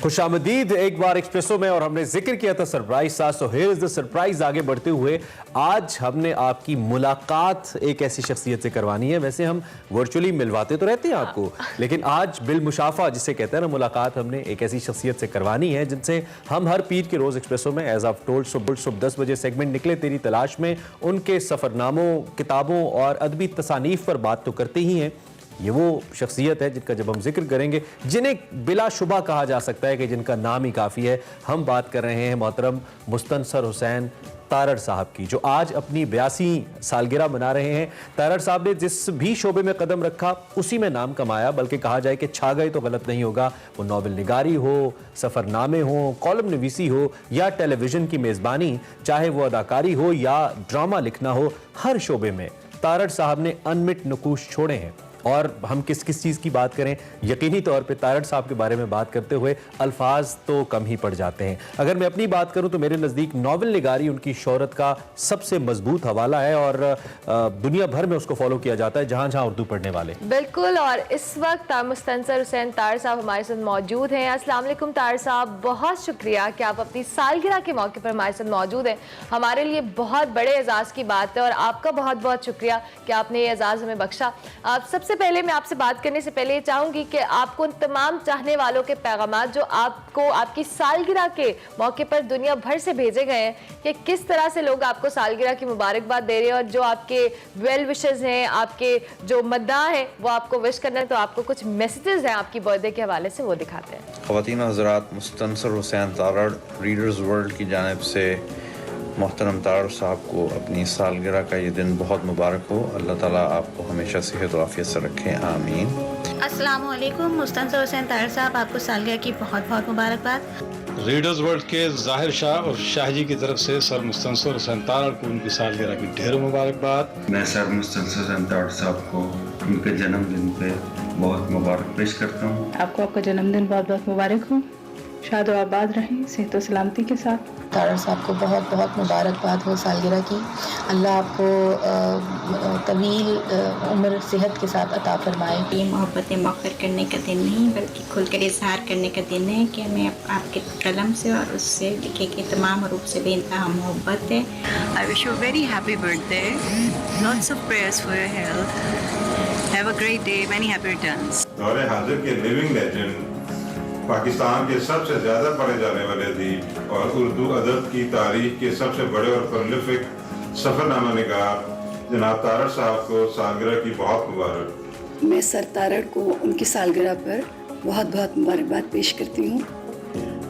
खुश आमदीद एक बार एक्सप्रेसो में। और हमने जिक्र किया था सरप्राइज था, so here is the surprise. आगे बढ़ते हुए आज हमने आपकी मुलाकात एक ऐसी शख्सियत से करवानी है। वैसे हम वर्चुअली मिलवाते तो रहते हैं आपको, लेकिन आज बिल मुशाफा जिसे कहते हैं ना, मुलाकात हमने एक ऐसी शख्सियत से करवानी है जिनसे हम हर पीर के रोज एक्सप्रेसो में एज ऑफ टोल्ड सुबह 10 बजे सेगमेंट निकले तेरी तलाश में उनके सफरनामों, किताबों और अदबी तसानीफ पर बात तो करते ही हैं। ये वो शख्सियत है जिनका जब हम जिक्र करेंगे, जिन्हें बिलाशुबा कहा जा सकता है कि जिनका नाम ही काफ़ी है। हम बात कर रहे हैं मोहतरम मुस्तनसर हुसैन तारड़ साहब की, जो आज अपनी 82 सालगिरह मना रहे हैं। तारड़ साहब ने जिस भी शोबे में कदम रखा उसी में नाम कमाया, बल्कि कहा जाए कि छा गए तो गलत नहीं होगा। वो नॉवल निगारी हो, सफ़रनामे हो, कॉलम नवीसी हो या टेलीविज़न की मेज़बानी, चाहे वो अदाकारी हो या ड्रामा लिखना हो, हर शोबे में तारड़ साहब ने अनमिट नकूश छोड़े हैं। और हम किस किस चीज़ की बात करें, यकीनी तौर पे तारड़ साहब के बारे में बात करते हुए अल्फाज तो कम ही पड़ जाते हैं। अगर मैं अपनी बात करूं तो मेरे नज़दीक नॉवल निगारी उनकी शोहरत का सबसे मजबूत हवाला है और दुनिया भर में उसको फॉलो किया जाता है जहां जहां उर्दू पढ़ने वाले। बिल्कुल, और इस वक्त मुस्तनसर हुसैन तारड़ साहब हमारे साथ मौजूद हैं। अस्सलाम वालेकुम तारड़ साहब, बहुत शुक्रिया कि आप अपनी सालगिरह के मौके पर हमारे साथ मौजूद हैं। हमारे लिए बहुत बड़े एजाज़ की बात है और आपका बहुत बहुत शुक्रिया कि आपने ये एजाज़ हमें बख्शा। आप सबसे पहले मैं आपसे बात करने से पहले चाहूंगी कि आपको उन तमाम चाहने वालों के पैगामात जो आपको आपकी सालगिरह के मौके पर दुनिया भर से भेजे गए हैं, कि किस तरह से लोग आपको सालगिरह की मुबारकबाद दे रहे हैं और जो आपके वेल विशेस हैं, आपके जो मद्दाह हैं, वो आपको विश करना है। तो आपको कुछ मैसेजेस हैं आपकी बर्थडे के हवाले से, वो दिखाते हैं। ख़वातीन हज़रात, मुस्तनसर हुसैन तारड़ रीडर्स वर्ल्ड की जानिब से मोहतरम तारड़ साहब को अपनी सालगिरह का ये दिन बहुत मुबारक हो। अल्लाह ताला आपको हमेशा सेहत और आफियत से रखें, आमीन। अस्सलाम वालेकुम मुस्तनसर हुसैन तारड़ साहब, आपको सालगिरह की बहुत बहुत मुबारकबाद। रीडर्स वर्ल्ड के ज़ाहिर शाह और शाह जी की तरफ से सर मुस्तनसर हुसैन तारड़ को उनकी सालगिरह की ढेर मुबारकबाद। मैं सर मुस्तनसर हुसैन तारड़ साहब को उनके जन्मदिन पे बहुत मुबारक पेश करता हूँ। आपको आपका जन्मदिन बहुत बहुत मुबारक हो, शाद और आबाद रहें, सेहत और सलामती के साथ। तारड़ साहब को बहुत बहुत मुबारकबाद हो सालगिरह की। अल्लाह आपको तवील उम्र सेहत के साथ अता फरमाए। ये मोहब्बतें मौखर करने का दिन नहीं बल्कि खुलकर इजहार करने का दिन है कि हमें आपके कलम से और उससे लिखे के तमाम रूप से बेइंतहा मोहब्बत है। I wish you a very happy birthday. Lots of prayers for your health. Have a great day. Many happy returns. दौरे हाजिर के लिविंग लेजेंड, पाकिस्तान के सबसे ज़्यादा पढ़े जाने वाले अदीब और उर्दू अदब की तारीख के सबसे बड़े और प्रोलिफिक सफ़रनामा निगार जनाब तारड़ साहब को सालगिरह की बहुत मुबारक। मैं सर तारड़ को उनकी सालगिरह पर बहुत बहुत मुबारकबाद पेश करती हूँ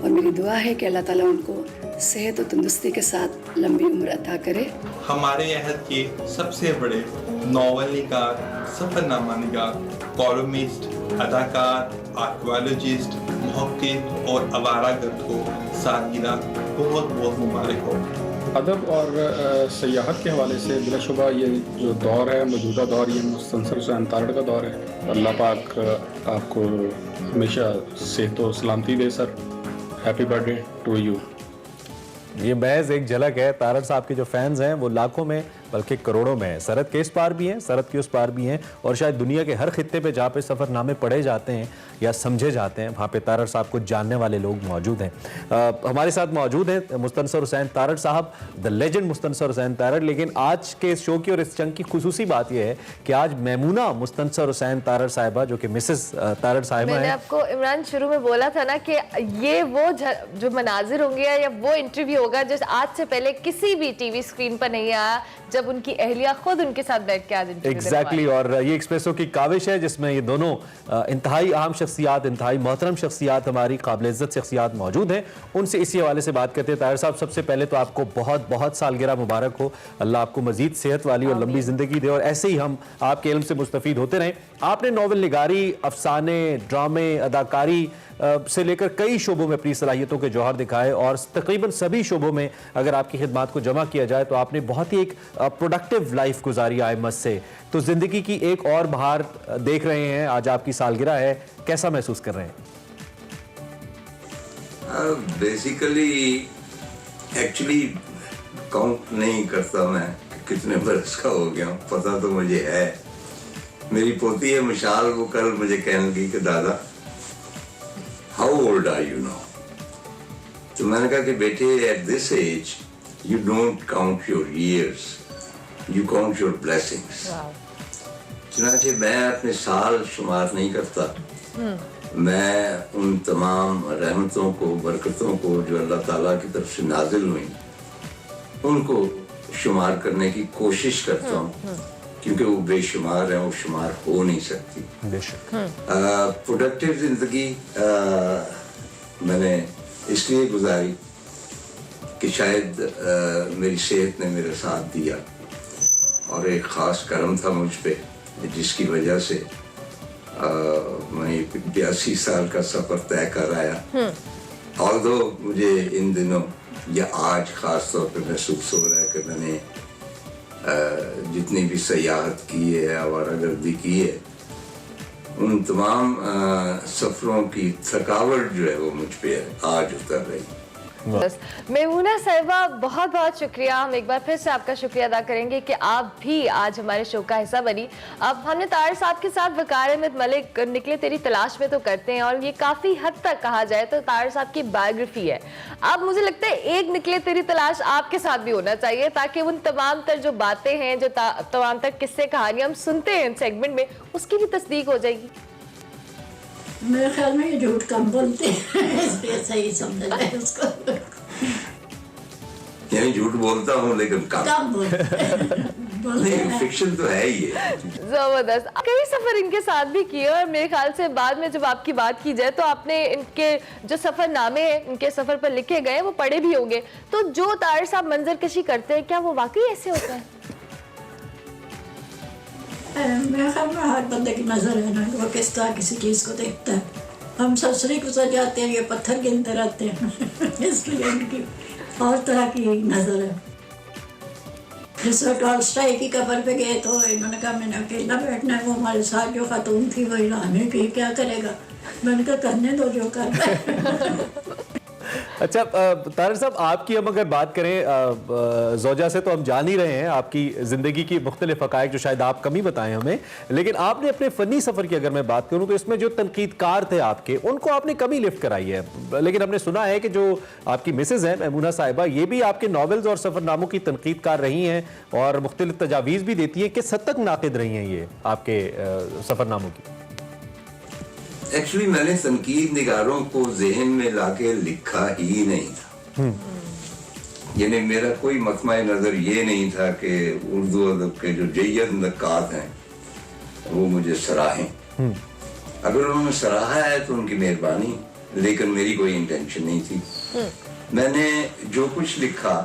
और मेरी दुआ है कि अल्लाह ताला उनको सेहत और तंदुरुस्ती के साथ लंबी उम्र अता करे। हमारे अहद के सबसे बड़े नॉवल निगार, सफ़रनामा निगार, कॉलमिस्ट, अदाकार, आर्कियोलॉजिस्ट, मुहक्किक और अवारागर्द को सालगिरह बहुत बहुत मुबारक हो। अदब और सियाहत के हवाले से बिलाशुबा ये जो दौर है, मौजूदा दौर, ये मुस्तनसर हुसैन तारड़ का दौर है। अल्लाह पाक आपको हमेशा सेहत और सलामती दे sir. Happy birthday to you. ये महज एक झलक है। तारड़ साहब के जो फैंस हैं वो लाखों में बल्कि करोड़ों में हैं। सरहद के इस पार भी हैं, सरहद के उस पार भी हैं, और शायद दुनिया के हर खित्ते पे जहाँ पे सफ़रनामे पढ़े जाते हैं या समझे जाते हैं, वहाँ पे तारड़ साहब को जानने वाले लोग मौजूद हैं। हमारे साथ मौजूद हैं मुस्तनसर हुसैन तारड़ साहब, द लेजेंड मुस्तनसर हुसैन तारड़। लेकिन आज के इस शो की और इस चंग की खुसूसी बात यह है कि आज मैमूना मुस्तनसर हुसैन तारड़ साहिबा, जो कि मिसेस तारड़ साहिबा हैं। मैंने आपको इमरान शुरू में बोला था ना कि ये वो जो मनाजिर होंगे या वो इंटरव्यू होगा जो आज से पहले किसी भी टीवी स्क्रीन पर नहीं आया, जब उनकी अहलिया खुद उनके साथ बैठ के आज एग्जैक्टली। और ये एक्सप्रेसो की काविश है जिसमें ये दोनों इंतहाई अहम शख्सियात, इंतहाई मोहतरम शख्सियात, हमारी काबिल इज्जत शख्सियात मौजूद हैं। उनसे इसी हवाले से बात करते हैं। तारड़ साहब, सबसे पहले तो आपको बहुत बहुत सालगिरह मुबारक हो। अल्लाह आपको मजीद सेहत वाली और लंबी जिंदगी दे और ऐसे ही हम आपके इल्म से मुस्तफीद होते रहें। आपने नॉवल निगारी, अफसाने, ड्रामे, अदाकारी से लेकर कई शोबों में अपनी सलाहियतों के जौहर दिखाए और तकरीबन सभी शोबों में अगर आपकी खिदमात को जमा किया जाए तो आपने बहुत ही एक प्रोडक्टिव लाइफ गुजारी आइमस से। तो जिंदगी की एक और बहार देख रहे हैं, आज आपकी सालगिरह है, कैसा महसूस कर रहे हैं? बेसिकली एक्चुअली काउंट नहीं करता मैं कितने बरस का हो गया हूँ, पता तो मुझे है। मेरी पोती है मशाल, वो कल मुझे कहने लगी कि दादा how old good are you now? تو میں نے کہا کہ بیٹے at this age you don't count your years, you count your blessings. چنانچہ میں اپنے سال شمار نہیں کرتا, میں ان تمام رحمتوں کو, برکتوں کو جو اللہ تعالیٰ کی طرف سے نازل ہوئیں ان کو شمار کرنے کی کوشش کرتا ہوں, کیونکہ وہ بے شمار ہیں, وہ شمار ہو نہیں سکتی. بے شک. پروڈکٹیو زندگی میں نے اس لیے گزاری کہ شاید میری صحت نے میرا ساتھ دیا اور ایک خاص کرم تھا مجھ پہ جس کی وجہ سے میں 82 سال کا سفر طے کر آیا. although مجھے ان دنوں یا آج خاص طور پہ محسوس ہو رہا ہے کہ میں نے جتنی بھی سیاحت کی ہے, آوارہ گردی کی ہے, ان تمام سفروں کی تھکاوٹ جو ہے وہ مجھ پہ آج اتر رہی. میمونہ صاحبہ بہت بہت شکریہ. ہم ایک بار پھر سے آپ کا شکریہ ادا کریں گے کہ آپ بھی آج ہمارے شو کا حصہ بنی. اب ہم نے طاہر صاحب کے ساتھ وقار احمد ملک نکلے تیری تلاش میں تو کرتے ہیں, اور یہ کافی حد تک کہا جائے تو طاہر صاحب کی بایوگرافی ہے. اب مجھے لگتا ہے ایک نکلے تیری تلاش آپ کے ساتھ بھی ہونا چاہیے, تاکہ ان تمام تر جو باتیں ہیں, جو تمام تر قصے کہانیاں ہم سنتے ہیں سیگمنٹ میں, اس کی بھی تصدیق ہو جائے گی. میرے خیال میں یہ جھوٹ کم بولتے ہیں, اس لیے صحیح سمجھا جائے اس کو. یعنی جھوٹ بولتا ہوں لیکن کم بولتے ہیں. فکشن تو ہے ہی ہے. زبردست. کئی سفر ان کے ساتھ بھی کیے, اور میرے خیال سے بعد میں جب آپ کی بات کی جائے تو آپ نے ان کے جو سفر نامے ہیں ان کے سفر پر لکھے گئے وہ پڑھے بھی ہوں گے. تو جو طاہر صاحب منظر کشی کرتے ہیں, کیا وہ واقعی ایسے ہوتا ہے؟ میرے خیال میں ہر بندے کی نظر ہے نا, وہ کس طرح کسی چیز کو دیکھتا ہے. ہم سسری گزر جاتے ہیں, یہ پتھر گنتے رہتے ہیں, اس لیے ان کی اور طرح کی نظر ہے. جس وقت ٹالسٹائی کی قبر پہ گئے تو انہوں نے کہا میں نے اکیلا بیٹھنا ہے, وہ ہمارے ساتھ جو خاتون تھی وہ اعلان کی کیا کرے گا, میں نے کہا کرنے دو جو کر رہا ہے. اچھا طاہر صاحب, آپ کی ہم اگر بات کریں زوجہ سے تو ہم جان ہی رہے ہیں آپ کی زندگی کی مختلف حقائق جو شاید آپ کم ہی بتائیں ہمیں, لیکن آپ نے اپنے فنی سفر کی اگر میں بات کروں تو اس میں جو تنقید کار تھے آپ کے, ان کو آپ نے کم ہی لفٹ کرائی ہے. لیکن ہم نے سنا ہے کہ جو آپ کی مسز ہیں میمونہ صاحبہ, یہ بھی آپ کے ناولز اور سفر ناموں کی تنقید کار رہی ہیں اور مختلف تجاویز بھی دیتی ہیں. کس حد تک ناقد رہی ہیں یہ آپ کے سفر ناموں کی؟ ایکچولی میں نے تنقید نگاروں کو ذہن میں لا کے لکھا ہی نہیں تھا. یعنی میرا کوئی مطمع نظر یہ نہیں تھا کہ اردو ادب کے جو جید نقاد ہیں وہ مجھے سراہیں. اگر انہوں نے سراہا ہے تو ان کی مہربانی, لیکن میری کوئی انٹینشن نہیں تھی. میں نے جو کچھ لکھا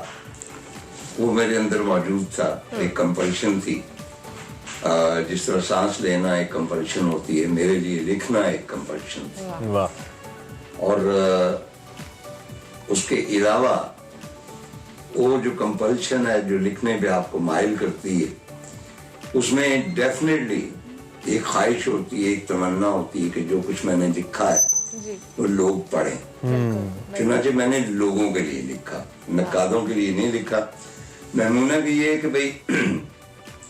وہ میرے اندر موجود تھا, ایک کمپلشن تھی. جس طرح سانس لینا ایک کمپلشن ہوتی ہے, میرے لیے لکھنا ایک کمپلشن تھی. اور اس کے علاوہ وہ جو کمپلشن ہے جو لکھنے پہ آپ کو مائل کرتی ہے, اس میں ڈیفینیٹلی ایک خواہش ہوتی ہے, ایک تمنا ہوتی ہے کہ جو کچھ میں نے لکھا ہے وہ لوگ پڑھیں. چنانچہ میں نے لوگوں کے لیے لکھا, نقادوں کے لیے نہیں لکھا. میمونہ بھی یہ ہے کہ بھائی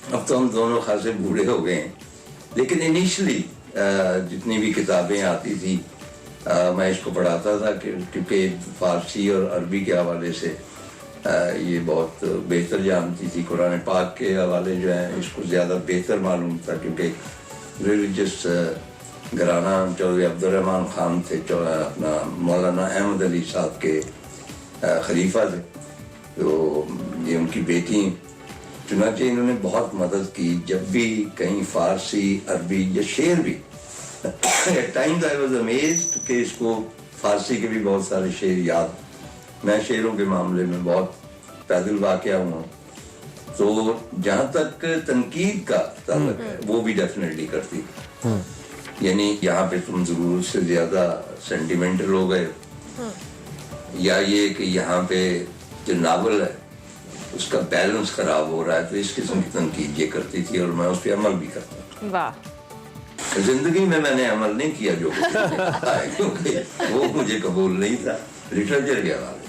اب تو ہم دونوں خاصے بوڑھے ہو گئے ہیں, لیکن انیشلی جتنی بھی کتابیں آتی تھی میں اس کو پڑھاتا تھا, کیونکہ فارسی اور عربی کے حوالے سے یہ بہت بہتر جانتی تھی. قرآن پاک کے حوالے جو ہیں اس کو زیادہ بہتر معلوم تھا, کیونکہ ریلیجس گھرانہ چودھری عبدالرحمن خان تھے, اپنا مولانا احمد علی صاحب کے خلیفہ تھے, تو یہ ان کی بیٹی ہیں. چنانچہ انہوں نے بہت مدد کی جب بھی کہیں فارسی عربی یا شعر بھی. At times I was amazed کہ اس کو فارسی کے بھی بہت سارے شعر یاد. میں شعروں کے معاملے میں بہت پیدل واقع ہوا, تو جہاں تک تنقید کا تعلق ہے وہ بھی ڈیفینیٹلی کرتی. یعنی یہاں پہ تم ضرورت سے زیادہ سینٹیمنٹل ہو گئے, یا یہ کہ یہاں پہ جو ناول ہے اس کا بیلنس خراب ہو رہا ہے, تو اس قسم کی تنقید یہ کرتی تھی, اور میں اس پہ عمل بھی کرتا. واہ. زندگی میں نے عمل نہیں کیا جو کیونکہ وہ مجھے قبول نہیں تھا لٹریچر کے حوالے.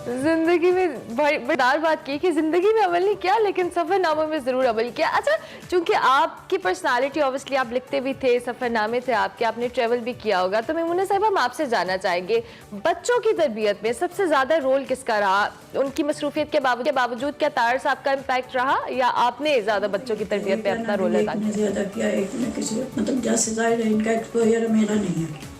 जिंदगी में बड़ी बात की कि जिंदगी में अमल नहीं किया लेकिन सफरनामे में जरूर अमल किया। अच्छा, चूंकि आपकी पर्सनालिटी ऑब्वियसली आप लिखते भी थे, सफरनामे थे आपके, आपने ट्रेवल भी किया होगा, तो मैमूना साहिबा हम आपसे जानना चाहेंगे बच्चों की तरबियत में सबसे ज्यादा रोल किसका रहा? उनकी मसरूफियत के बावजूद क्या तार साहब का इम्पैक्ट रहा या आपने ज्यादा बच्चों की तरबियत में अपना रोल अदा किया? ज्यादा किया एक ने किसी, मतलब जैसे जाहिर है इनका एक्सपोजर मेरा नहीं है,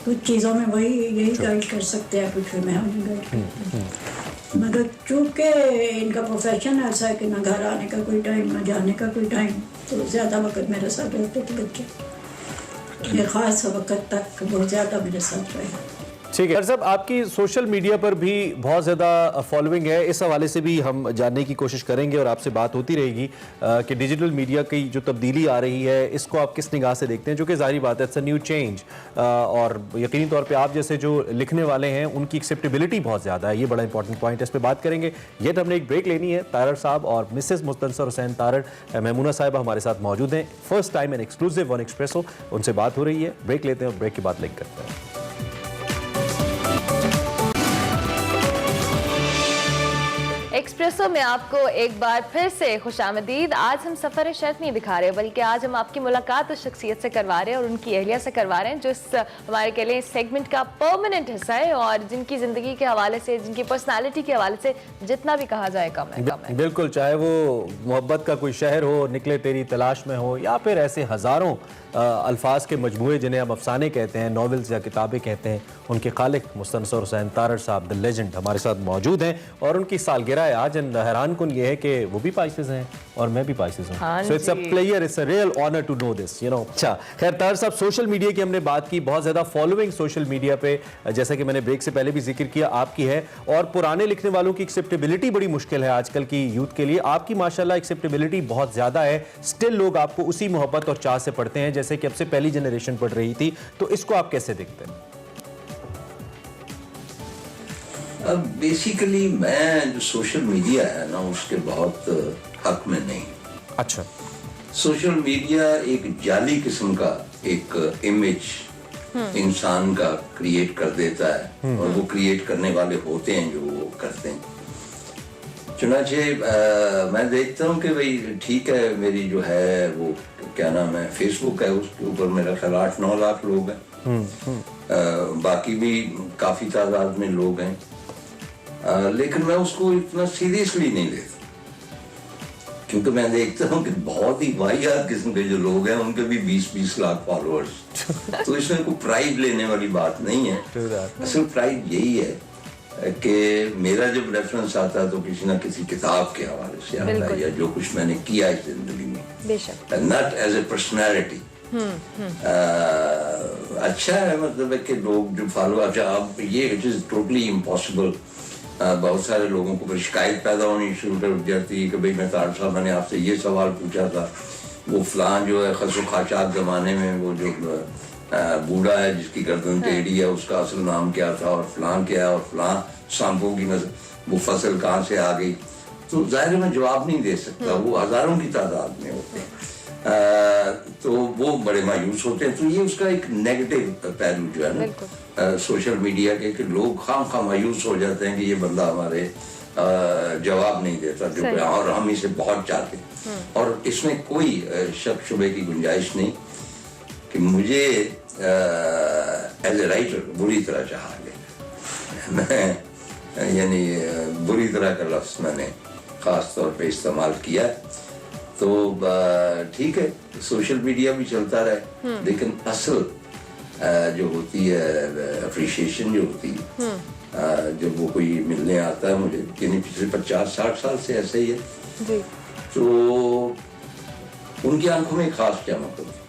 कुछ चीज़ों में वही यही गाइड कर सकते हैं, कुछ मैं उन्हें गाइड करती हूँ। मगर चूँकि इनका प्रोफेशन ऐसा है कि ना घर आने का कोई टाइम ना जाने का कोई टाइम, तो ज़्यादा वक्त मेरे साथ रहते थे बच्चे, ये ख़ास वक्त तक बहुत ज़्यादा मेरे साथ रहे। ठीक है साहब, आपकी सोशल मीडिया पर भी बहुत ज़्यादा फॉलोइंग है, इस हवाले से भी हम जानने की कोशिश करेंगे और आपसे बात होती रहेगी कि डिजिटल मीडिया की जो तब्दीली आ रही है इसको आप किस निगाह से देखते हैं, जो कि ज़ाहिर बात है इट्स अ न्यू चेंज, और यकीनी तौर पे आप जैसे जो लिखने वाले हैं उनकी एक्सेप्टेबिलिटी बहुत ज़्यादा है, ये बड़ा इंपॉर्टेंट पॉइंट है, इस पर बात करेंगे। ये तो हमने एक ब्रेक लेनी है। तारड़ साहब और मिसेस मुस्तनसर हुसैन तारड़, मैमूना साहिबा हमारे साथ मौजूद हैं, first time and exclusive on espresso, उनसे बात हो रही है। ब्रेक लेते हैं और ब्रेक के बाद लिंक करते हैं। एक्सप्रेसो में आपको एक बार फिर से खुशामदीद। आज हम सफ़र शर्त नहीं दिखा रहे बल्कि आज हम आपकी मुलाकात उस शख्सियत से करवा रहे हैं और उनकी अहलिया से करवा रहे हैं जो इस हमारे कह लें सेगमेंट का परमानेंट हिस्सा है और जिनकी ज़िंदगी के हवाले से, जिनकी पर्सनालिटी के हवाले से जितना भी कहा जाए कम है। बिल्कुल, चाहे वो मोहब्बत का कोई शहर हो, निकले तेरी तलाश में हो, या फिर ऐसे हज़ारों अल्फाज के मजमूए जिन्हें हम अफसाने कहते हैं, नॉवेल्स या किताबें कहते हैं, उनके खालिक मुस्तनसर हुसैन तारड़ साहब द लेजेंड हमारे साथ मौजूद हैं और उनकी सालगिरह है आज। हैरान कुन ये है कि वो भी पाइसेस हैं और मैं भी पाइसेस हूँ, so it's a player, it's a real honour to know this, you know. अच्छा, खैर तारड़ साहब, सोशल मीडिया की हमने बात की, बहुत ज़्यादा फॉलोइंग सोशल मीडिया पे, जैसा कि मैंने ब्रेक से पहले भी जिक्र किया, आपकी है, और पुराने लिखने वालों की एक्सेप्टेबिलिटी बड़ी मुश्किल है आजकल की यूथ के लिए। आपकी माशाल्लाह एक्सेप्टेबिलिटी बहुत ज़्यादा है, स्टिल लोग आपको उसी मोहब्बत और चाह से पढ़ते हैं जैसे कि अब से पहली जनरेशन पढ़ रही थी, तो इसको आप कैसे देखते हैं? अब बेसिकली मैं जो सोशल मीडिया है ना उसके बहुत हक में नहीं। अच्छा, सोशल मीडिया एक जाली किस्म का एक इमेज इंसान का क्रिएट कर देता है और वो क्रिएट करने वाले होते हैं जो वो करते हैं। चुनाचे मैं देखता हूँ कि भाई ठीक है, मेरी जो है वो क्या नाम है, फेसबुक है, उसके ऊपर मेरा ख्याल 8-9 लाख लोग हैं, बाकी भी काफ़ी तादाद में लोग हैं, लेकिन मैं उसको इतना सीरियसली नहीं लेता क्योंकि मैं देखता हूँ कि बहुत ही वाहियात किस्म के जो लोग हैं उनके भी 20-20 लाख फॉलोअर्स, तो इसमें कोई प्राइड लेने वाली बात नहीं है। असल प्राइड यही है कि मेरा जब रेफरेंस आता है तो किसी ना किसी किताब के हवाले से आता है या जो कुछ मैंने किया इस जिंदगी में, नॉट एज ए पर्सनैलिटी। अच्छा है, मतलब है कि लोग जो फॉलो, अच्छा अब ये इट इज टोटली इम्पॉसिबल, बहुत सारे लोगों को फिर शिकायत पैदा होनी शुरू कर जाती है कि भाई मैं तारड़ साहब, मैंने आपसे ये सवाल पूछा था, वो फलां जो है खसो खाचाक ज़माने में वो जो बूढ़ा है जिसकी गर्दन टेढ़ी है उसका असल नाम क्या था और फलां क्या है और फलां सांपों की वो फसल कहाँ से आ गई, तो जाहिर मैं जवाब नहीं दे सकता, वो हज़ारों की तादाद में होते हैं, तो वो बड़े मायूस होते हैं। तो ये उसका एक नेगेटिव पहलू जो है ना सोशल मीडिया के, कि लोग खाम मायूस हो जाते हैं कि ये बंदा हमारे जवाब नहीं देता जो, और हम इसे बहुत चाहते हैं, और इसमें कोई शक शुबे की गुंजाइश नहीं कि मुझे एज ए राइटर बुरी तरह चाहा गया। मैं यानी बुरी तरह का लफ्ज़ मैंने ख़ास तौर पे इस्तेमाल किया, तो ठीक है, सोशल मीडिया भी चलता रहे, लेकिन असल जो होती है अप्रिशिएशन जो होती है जब वो कोई मिलने आता है मुझे, यानी पिछले 50-60 साल से ऐसे ही है जी, तो उनकी आंखों में खास चमक होती है,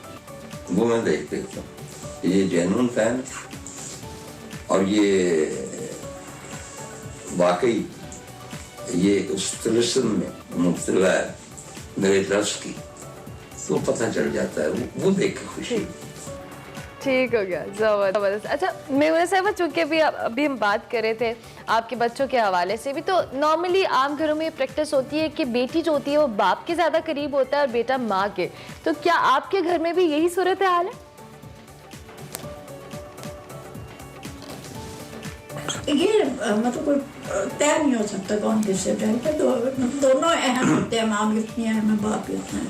वो मैं देख देखता हूँ ये जेन्युइन फैन और ये वाकई ये उस तिलस्म में मुब्तला है मेरे लफ्ज़ की, तो पता चल जाता है, वो देख के खुशी। ठीक हो गया, ज़बरदस्त। अच्छा मैमूना साहिबा, चूँकि अभी हम बात कर रहे थे आपके बच्चों के हवाले से भी, तो नॉर्मली आम घरों में प्रैक्टिस होती है कि बेटी जो होती है वो बाप के ज़्यादा करीब होता है और बेटा माँ के, तो क्या आपके घर में भी यही सूरत हाल है? ये मतलब कोई तय नहीं हो सकता कौन किससे डरता, दोनों अहम होते हैं, माँ भी इतनी अहम है, बाप भी इतना है,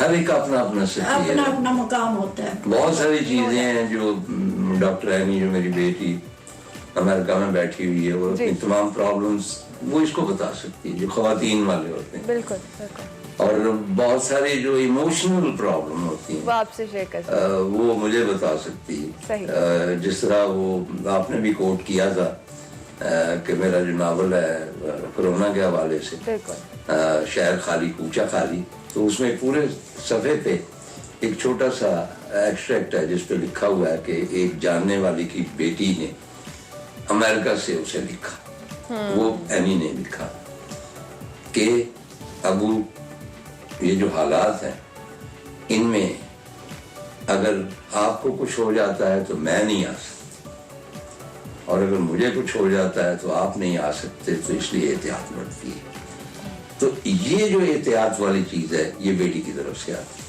हर एक का अपना अपना अपना अपना मुकाम होता है। बहुत सारी चीजें हैं जो डॉक्टर एनी, जो मेरी बेटी अमेरिका में बैठी हुई है, वो अपनी तमाम प्रॉब्लम्स वो इसको बता सकती है, जो ख्वातीन वाले होते हैं। बिल्कुल। और बहुत सारी जो इमोशनल प्रॉब्लम होती हैं वो आपसे शेयर कर सकते हैं, वो मुझे बता सकती है। जिस तरह वो आपने भी कोट किया था कि मेरा जो नावल है कोरोना के हवाले से, शहर खाली कूचा खाली, तो उसमें पूरे सफ़े पे एक छोटा सा एक्सट्रैक्ट है जिस पे लिखा हुआ है कि एक जानने वाली की बेटी ने अमेरिका से उसे लिखा, वो एनी ने लिखा कि अबू, ये जो हालात हैं इनमें अगर आपको कुछ हो जाता है तो मैं नहीं आ सकता, और अगर मुझे कुछ हो जाता है तो आप नहीं आ सकते, तो इसलिए एहतियात बढ़ती है। तो ये जो एहतियात वाली चीज़ है ये बेटी की तरफ से आती है।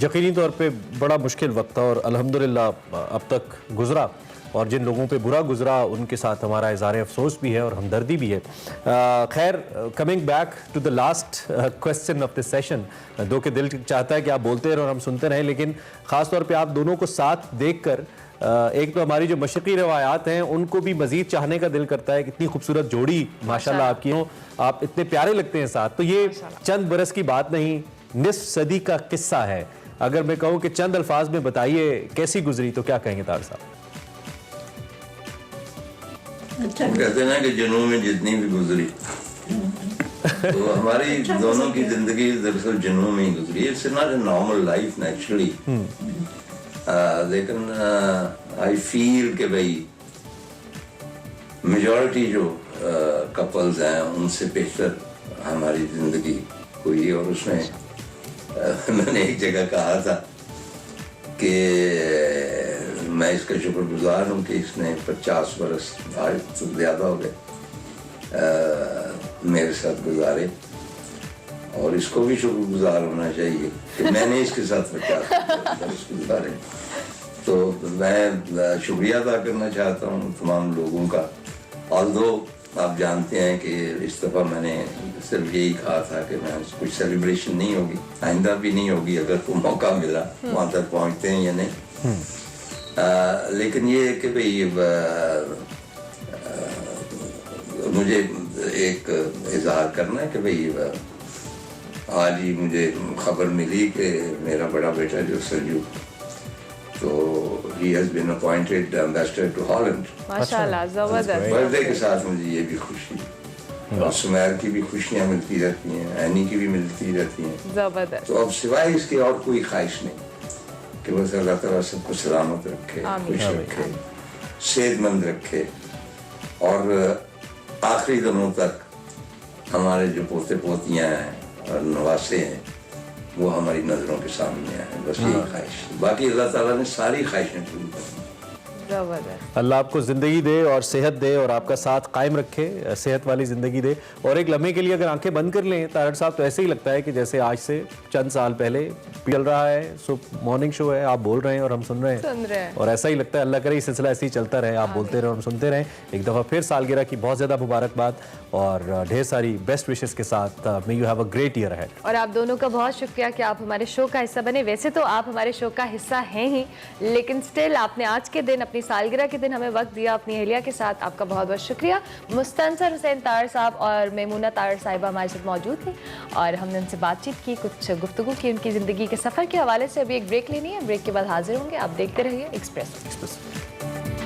यकीनी तौर पे बड़ा मुश्किल वक्त था और अल्हम्दुलिल्लाह अब तक गुजरा, और जिन लोगों पे बुरा गुजरा उनके साथ हमारा इज़हार अफसोस भी है और हमदर्दी भी है। खैर, coming back to the last question of this session, दो के दिल चाहता है कि आप बोलते रहें और हम सुनते रहें, लेकिन ख़ास तौर पे आप दोनों को साथ देखकर एक तो हमारी जो मशरक़ी रवायात हैं उनको भी मज़ीद चाहने का दिल करता है। कितनी खूबसूरत जोड़ी माशाल्लाह आपकी हो, आप इतने प्यारे लगते हैं साथ। तो ये चंद बरस की बात नहीं, निस्फ सदी का किस्सा है। अगर मैं कहूँ कि चंद अल्फाज में बताइए कैसी गुजरी, तो क्या कहेंगे तार साहब? कहते हैं ना कि जनों में जितनी भी गुजरी, तो हमारी दोनों की जिंदगी दरअसल जनों में ही गुजरी। It's not a normal life naturally, लेकिन आई फील कि भाई मेजॉरिटी जो कपल्स हैं उनसे बेहतर हमारी जिंदगी हुई। और उसमें मैंने एक जगह कहा था कि मैं इसका शुक्रगुजार हूँ कि इसने 50 बरस, आज तो ज़्यादा हो गए, मेरे साथ गुजारे, और इसको भी शुक्रगुजार होना चाहिए कि मैंने इसके साथ 50 बरस गुजारे। तो मैं शुक्रिया अदा करना चाहता हूँ तमाम लोगों का। ऑल्दो आप जानते हैं कि इस दफ़ा मैंने सिर्फ यही कहा था कि मैं कुछ सेलिब्रेशन नहीं होगी, आइंदा भी नहीं होगी, अगर को मौका मिला वहाँ तक पहुँचते हैं या नहीं। लेकिन ये कि भाई मुझे एक इजहार करना है कि भाई आज ही मुझे खबर मिली कि मेरा बड़ा बेटा जो संजू, तो he has been appointed ambassador to Holland। माशाल्लाह, ज़बरदस्त। बर्थडे के साथ मुझे ये भी खुशी, और सुमैर की भी खुशियाँ मिलती रहती हैं, एनी की भी मिलती रहती हैं। ज़बरदस्त। तो अब सिवाय इसके और कोई ख्वाहिश नहीं कि बस अल्लाह ताला सबको सलामत रखे, खुश रखे, सेहतमंद रखे, और आखिरी दिनों तक हमारे जो पोते पोतियाँ हैं और नवासे हैं वो हमारी नज़रों के सामने आए, बस यही ख्वाहिश। बाकी अल्लाह ताला ने सारी ख्वाहिशें पूरी कर दी। अल्लाह आपको ज़िंदगी दे और सेहत दे और आपका साथ कायम रखे, सेहत वाली ज़िंदगी दे। और एक लम्हे के लिए अगर आंखें बंद कर लें तारड़ साहब, तो ऐसे ही लगता है कि जैसे आज से चंद साल पहले चल रहा है, सुबह मॉर्निंग शो है, आप बोल रहे हैं और हम सुन रहे हैं, और ऐसा ही लगता है। अल्लाह करे ये सिलसिला ऐसे ही चलता रहे, आप बोलते रहे और हम सुनते रहें। एक दफ़ा फिर सालगिरह की बहुत ज़्यादा मुबारकबाद और ढेर सारी बेस्ट विशेज़ के साथ। May you have a great year ahead. और आप दोनों का बहुत शुक्रिया कि आप हमारे शो का हिस्सा बने। वैसे तो आप हमारे शो का हिस्सा हैं ही, लेकिन स्टिल आपने आज के दिन, अपनी सालगिरह के दिन हमें वक्त दिया अपनी अहलिया के साथ। आपका बहुत बहुत शुक्रिया। मुस्तनसर हुसैन तारड़ साहब और मेमूना तारड़ साहिबा हमारे साथ मौजूद थे और हमने उनसे बातचीत की, कुछ गुफ्तगू की उनकी ज़िंदगी के सफ़र के हवाले से। अभी एक ब्रेक लेनी है, ब्रेक के बाद हाजिर होंगे। आप देखते रहिए एक्सप्रेस।